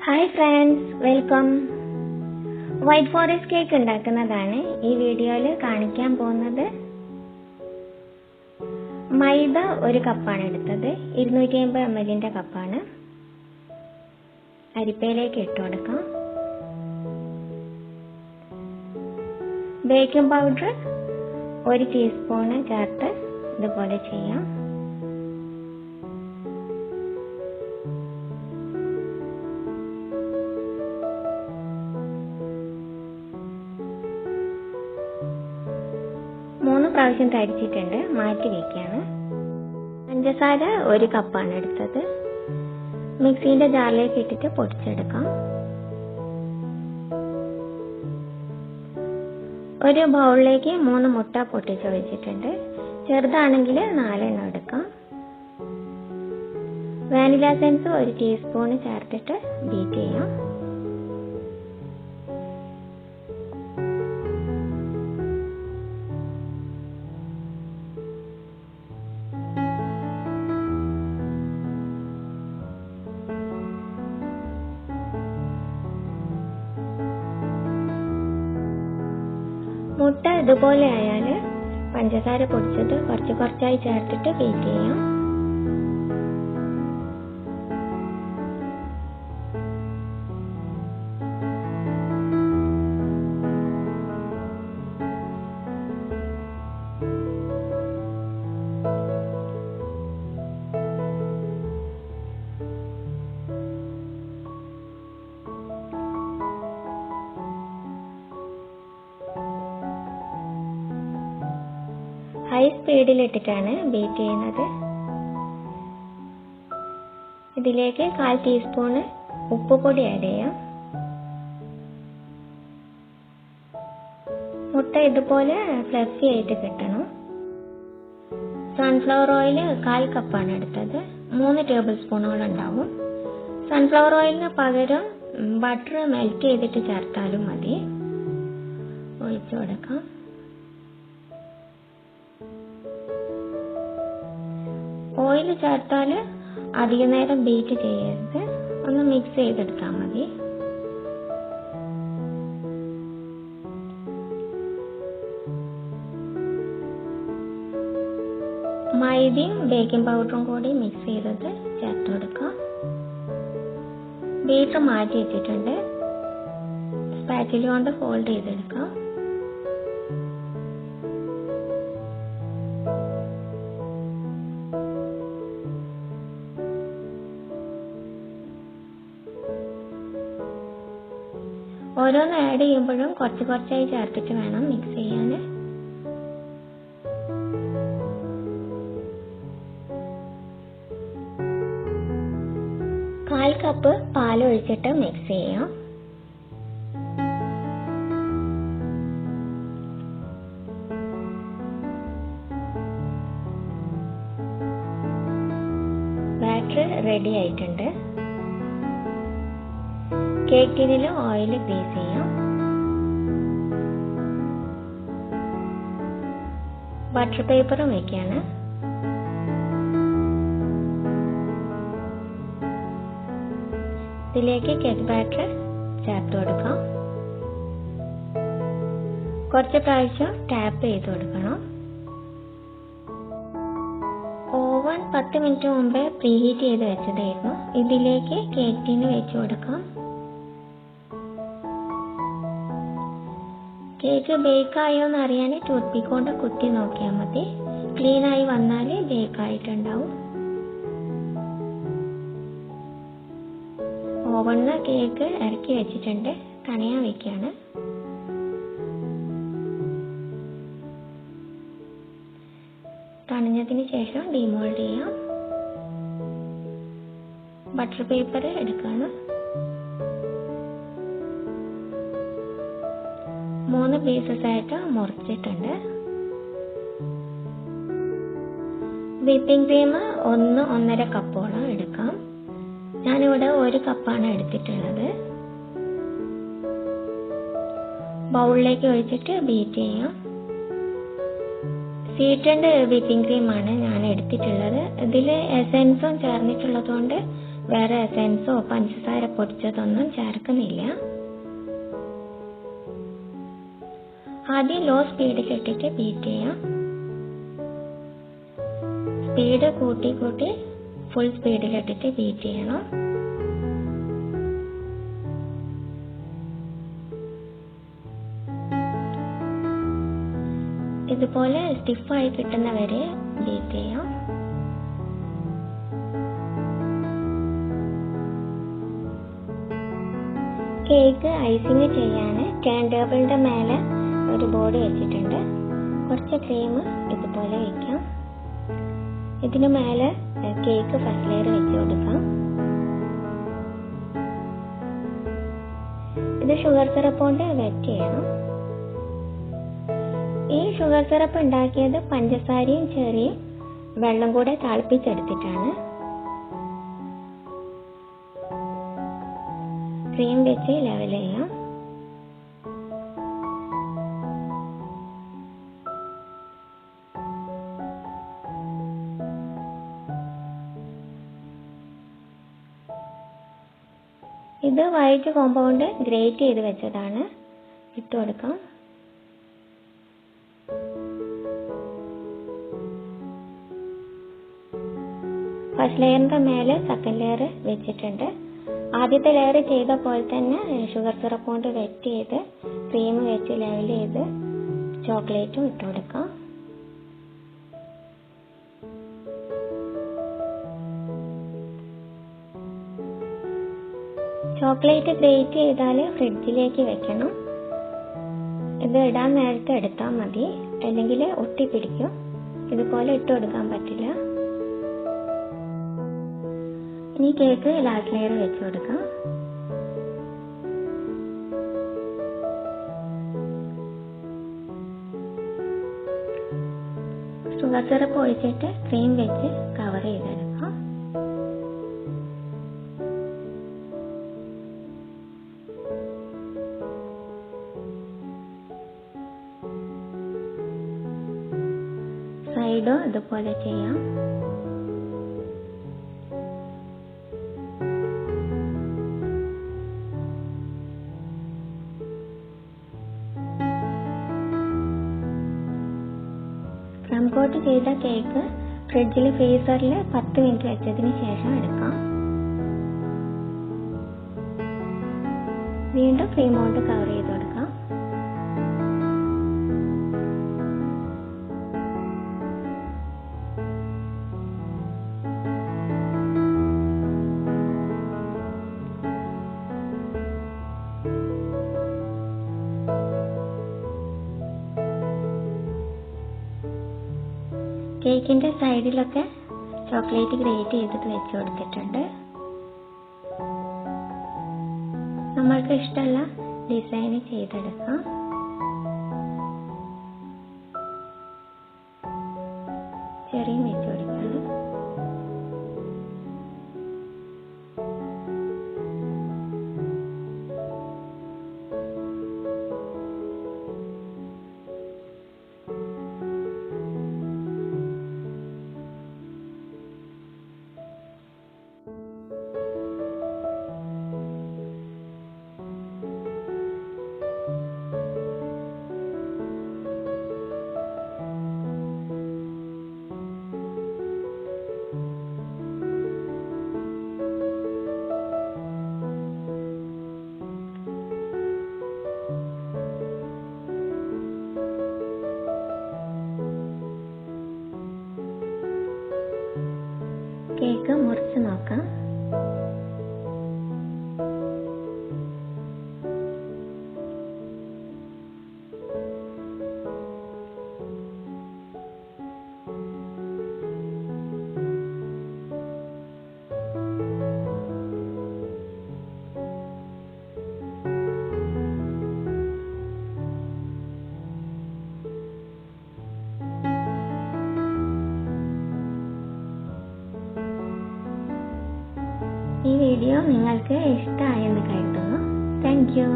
Hi friends, welcome. White forest cake ഉണ്ടാക്കുന്നതാണ് ഈ വീഡിയോയിൽ കാണിക്കാൻ പോകുന്നത്. മൈദ 1 കപ്പാണ് എടുത്തത്. 250 ml കപ്പാണ്. അരിപ്പയിലേക്ക് ഇട്ട് കൊടുക്കാം. ബേക്കിംഗ് പൗഡർ 1 ടീസ്പൂൺ ചേർത്ത് ഇതുപോലെ ചെയ്യാം. മൂന്ന് പ്രാവശ്യം തരിച്ചിട്ടുണ്ട്, മാറ്റി വെക്കുകയാണ്. പഞ്ചസാര 1 കപ്പാണ് എടുത്തത്. മിക്സിന്റെ ജാറിലേക്ക് ഇട്ടിട്ട് പൊടിച്ചെടുക്കാം. ഒരു ബൗളിലേക്ക് 3 മുട്ട പൊട്ടിച്ചൊഴിച്ചിട്ടുണ്ട്. ചെറുതാണെങ്കിൽ 4 എണ്ണം എടുക്കാം. വാനില എസൻസ് 1 ടീസ്പൂൺ ചേർത്തിട്ട് ബീറ്റ് ചെയ്യാം. മുട്ട ഇതുപോലെ ആയാൽ പഞ്ചസാര പൊടിച്ചത് കുറച്ചായി ചേർത്തിട്ട് ബീറ്റ് ചെയ്യാം. ഹൈ സ്പീഡിലിട്ടിട്ടാണ് ബീറ്റ് ചെയ്യുന്നത്. ഇതിലേക്ക് 1/4 ടീസ്പൂൺ ഉപ്പുപൊടി ആഡ് ചെയ്യാം. മുട്ട ഇതുപോലെ ഫ്ലഫി ആയിട്ട് കിട്ടണം. സൺഫ്ലവർ ഓയിൽ 1/4 കപ്പാണ് എടുത്തത്. 3 ടേബിൾ സ്പൂണോളം ഉണ്ടാവും. സൺഫ്ലവർ ഓയിലിന് പകരം ബട്ടർ മെൽറ്റ് ചെയ്തിട്ട് ചേർത്താലും മതി. ഒഴിച്ചു കൊടുക്കാം. ഓയിൽ ചേർത്താൽ അധിക നേരം ബീറ്റ് ചെയ്യരുത്, ഒന്ന് മിക്സ് ചെയ്തെടുത്താൽ മതി. മൈദയും ബേക്കിംഗ് പൗഡറും കൂടി മിക്സ് ചെയ്തത് ചേർത്ത് കൊടുക്കാം. ബീറ്റർ മാറ്റി വെച്ചിട്ടുണ്ട്. സ്പാച്ചില കൊണ്ട് ഫോൾഡ് ചെയ്തെടുക്കാം. ഓരോന്ന് ആഡ് ചെയ്യുമ്പോഴും കുറച്ചായി ചേർത്തിട്ട് വേണം മിക്സ് ചെയ്യാൻ. കാൽ കപ്പ് പാൽ ഒഴിച്ചിട്ട് മിക്സ് ചെയ്യാം. ബാറ്റർ റെഡി ആയിട്ടുണ്ട്. കേക്ക് ടിന്നിൽ ഓയിൽ ഗ്രീസ് ചെയ്യാം. ബട്ടർ പേപ്പറും വെക്കാണ്. ഇതിലേക്ക് കേക്ക് ബാറ്റർ ചേർത്ത് കൊടുക്കാം. കുറച്ച് പ്രാവശ്യം ടാപ്പ് ചെയ്ത് കൊടുക്കണം. ഓവൻ 10 മിനിറ്റ് മുമ്പേ പ്രീഹീറ്റ് ചെയ്ത് വെച്ചതായിരുന്നു. ഇതിലേക്ക് കേക്ക് ടിന്ന് വെച്ച് കൊടുക്കാം. കേക്ക് ബേക്ക് ആയോ എന്ന് അറിയാൻ ടൂത്ത് പിക്ക് കൊണ്ട് കുത്തി നോക്കിയാൽ മതി. ക്ലീൻ ആയി വന്നാൽ ബേക്ക് ആയിട്ടുണ്ടാവും. ഓവണിന് കേക്ക് ഇറക്കി വെച്ചിട്ടുണ്ട്. തണിയാൻ വെക്കാണ്. തണിഞ്ഞതിന് ശേഷം ഡിമോൾഡ് ചെയ്യാം. Butter paper എടുക്കാണ്. 3 പീസസ് ആയിട്ട് മുറിച്ചിട്ടുണ്ട്. വിപ്പിംഗ് ക്രീം 1-1.5 കപ്പോളം എടുക്കാം. ഞാനിവിടെ 1 കപ്പാണ് എടുത്തിട്ടുള്ളത്. ബൗളിലേക്ക് ഒഴിച്ചിട്ട് ബീറ്റ് ചെയ്യാം. സ്വീറ്റൻഡ് വിപ്പിംഗ് ക്രീമാണ് ഞാൻ എടുത്തിട്ടുള്ളത്. ഇതിൽ എസൻസും ചേർന്നിട്ടുള്ളതുകൊണ്ട് വേറെ എസൻസോ പഞ്ചസാര പൊടിച്ചതൊന്നും ചേർക്കുന്നില്ല. ആദ്യം ലോ സ്പീഡിലിട്ടിട്ട് ബീറ്റ് ചെയ്യാം. സ്പീഡ് കൂട്ടി കൂട്ടി ഫുൾ സ്പീഡിലിട്ടിട്ട് ബീറ്റ് ചെയ്യണം. ഇതുപോലെ സ്റ്റിഫായി കിട്ടുന്നവരെ ബീറ്റ് ചെയ്യാം. കേക്ക് ഐസിങ് ചെയ്യാൻ ടേൺ ടേബിളിന്റെ മേലെ ഒരു ബോർഡ് വെച്ചിട്ടുണ്ട്. കുറച്ച് ക്രീം ഇതുപോലെ വെക്കാം. ഇതിന് മേലെ കേക്ക് ഫസ്റ്റ് ലെയർ വെച്ച് കൊടുക്കാം. ഇത് ഷുഗർ സിറപ്പ് കൊണ്ട് വെറ്റ് ചെയ്യണം. ഈ ഷുഗർ സിറപ്പ് ഉണ്ടാക്കിയത് പഞ്ചസാരയും ചെറിയും വെള്ളം കൂടെ തിളപ്പിച്ചെടുത്തിട്ടാണ്. ക്രീം വെച്ച് ലെവൽ ചെയ്യാം. ഇത് വൈറ്റ് കോമ്പൗണ്ട് ഗ്രേറ്റ് ചെയ്ത് വെച്ചതാണ്. ഇട്ട് കൊടുക്കാം. ഫസ്റ്റ് ലെയറിന്റെ മേലെ സെക്കൻഡ് ലെയർ വെച്ചിട്ടുണ്ട്. ആദ്യത്തെ ലെയർ ചെയ്ത പോലെ തന്നെ ഷുഗർ സിറപ്പ് കൊണ്ട് വെറ്റ് ചെയ്ത് ക്രീം വെച്ച് ലെവൽ ചെയ്ത് ചോക്ലേറ്റും ഇട്ട് കൊടുക്കാം. ചോക്ലേറ്റ് ഗ്രേറ്റ് ചെയ്താൽ ഫ്രിഡ്ജിലേക്ക് വെക്കണം. ഇത് ഇടാൻ നേരത്തെ എടുത്താൽ മതി, അല്ലെങ്കിൽ ഒട്ടിപ്പിടിക്കും. ഇതുപോലെ ഇട്ട് കൊടുക്കാൻ പറ്റില്ല. ഇനി കേക്ക് ലാസ്റ്റ് ലെയർ വെച്ച് കൊടുക്കാം. ഷുഗർ സിറപ്പ് ഒഴിച്ചിട്ട് ക്രീം വെച്ച് കവർ ചെയ്തെടുക്കാം. സൈഡും ഇതുപോലെ ചെയ്യാം. ക്രം കോട്ട് ചെയ്ത കേക്ക് ഫ്രിഡ്ജിൽ ഫ്രീസറിൽ 10 മിനിറ്റ് വെച്ചതിന് ശേഷം എടുക്കാം. വീണ്ടും ക്രീം കൊണ്ട് കവർ ചെയ്ത് കൊടുക്കാം. കേക്കിന്റെ സൈഡിലൊക്കെ ചോക്ലേറ്റ് ഗ്രേറ്റ് ചെയ്തിട്ട് വെച്ച് കൊടുത്തിട്ടുണ്ട്. നമ്മൾക്ക് ഇഷ്ടമുള്ള ഡിസൈൻ ചെയ്തെടുക്കാം. ചെറിയ വെച്ച് കൊടുക്കണം. കേക്ക് മുറിച്ച് നോക്കാം. ഈ വീഡിയോ നിങ്ങൾക്ക് ഇഷ്ടമായെന്ന് കരുതുന്നു. Thank you.